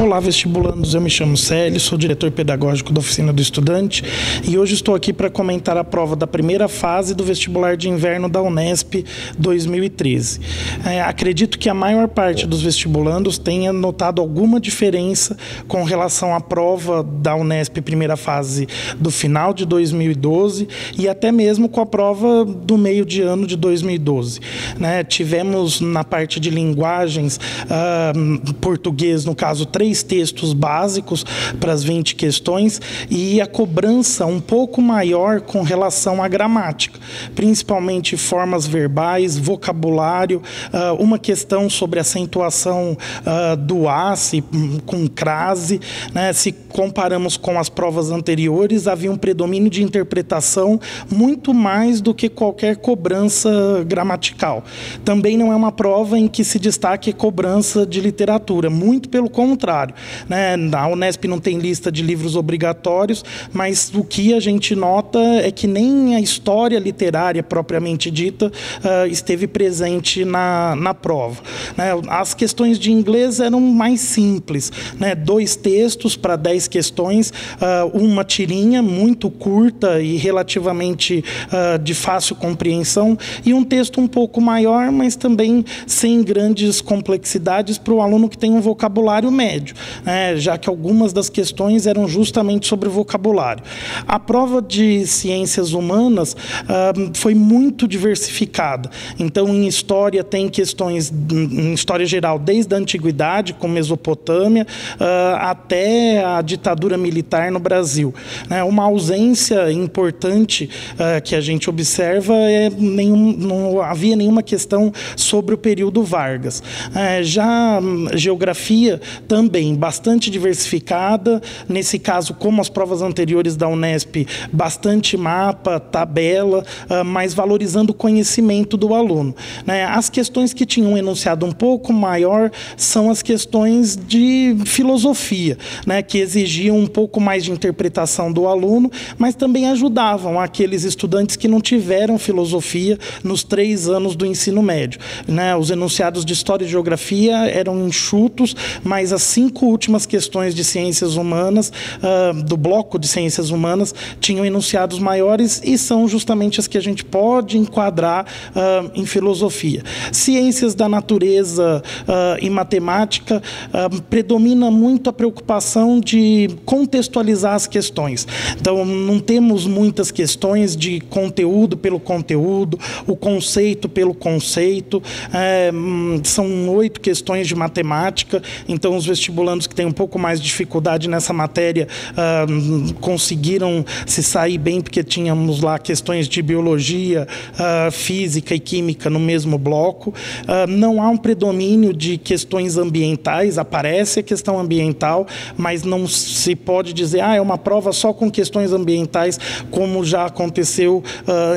Olá, vestibulandos, eu me chamo Célio, sou diretor pedagógico da Oficina do Estudante e hoje estou aqui para comentar a prova da primeira fase do vestibular de inverno da Unesp 2013. Acredito que a maior parte dos vestibulandos tenha notado alguma diferença com relação à prova da Unesp primeira fase do final de 2012 e até mesmo com a prova do meio de ano de 2012. Tivemos na parte de linguagens, português, no caso, 3 textos básicos para as 20 questões e a cobrança um pouco maior com relação à gramática, principalmente formas verbais, vocabulário, uma questão sobre acentuação do A-se com crase, Se comparamos com as provas anteriores, havia um predomínio de interpretação muito mais do que qualquer cobrança gramatical. Também não é uma prova em que se destaque cobrança de literatura, muito pelo contrário. A Unesp não tem lista de livros obrigatórios, mas o que a gente nota é que nem a história literária propriamente dita esteve presente na prova. As questões de inglês eram mais simples, 2 textos para 10 questões, uma tirinha muito curta e relativamente de fácil compreensão e um texto um pouco maior, mas também sem grandes complexidades para o aluno que tem um vocabulário médio, já que algumas das questões eram justamente sobre vocabulário. A prova de ciências humanas foi muito diversificada. Então, em história, tem questões, em história geral, desde a antiguidade, com Mesopotâmia, até a ditadura militar no Brasil. Uma ausência importante que a gente observa é não havia nenhuma questão sobre o período Vargas. Já geografia também bastante diversificada, nesse caso, como as provas anteriores da Unesp, bastante mapa, tabela, mas valorizando o conhecimento do aluno. As questões que tinham um enunciado um pouco maior são as questões de filosofia, que exigiam um pouco mais de interpretação do aluno, mas também ajudavam aqueles estudantes que não tiveram filosofia nos 3 anos do ensino médio. Os enunciados de história e geografia eram enxutos, mas as 5 últimas questões de ciências humanas, do bloco de ciências humanas, tinham enunciados maiores e são justamente as que a gente pode enquadrar em filosofia. Ciências da natureza e matemática, predomina muito a preocupação de contextualizar as questões. Então, não temos muitas questões de conteúdo pelo conteúdo, o conceito pelo conceito. São 8 questões de matemática, então os vestibulandos que têm um pouco mais de dificuldade nessa matéria conseguiram se sair bem, porque tínhamos lá questões de biologia, física e química no mesmo bloco. Não há um predomínio de questões ambientais, aparece a questão ambiental, mas não se pode dizer, é uma prova só com questões ambientais, como já aconteceu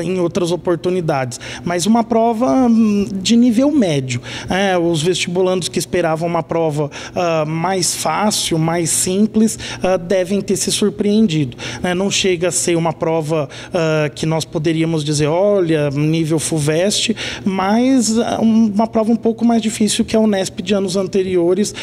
em outras oportunidades. Mas uma prova de nível médio. Os vestibulandos que esperavam uma prova mais fácil, mais simples, devem ter se surpreendido. Não chega a ser uma prova que nós poderíamos dizer, olha, nível FUVEST, mas uma prova um pouco mais difícil que a Unesp de anos anteriores,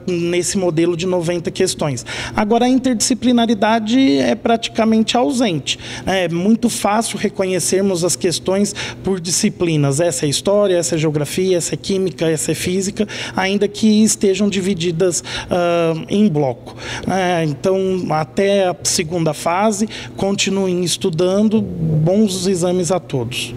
nesse modelo de 90 questões. Agora, a interdisciplinaridade é praticamente ausente. É muito fácil reconhecermos as questões por disciplinas. Essa é história, essa é geografia, essa é química, essa é física, ainda que estejam divididas em bloco. Então, até a segunda fase, continuem estudando. Bons exames a todos.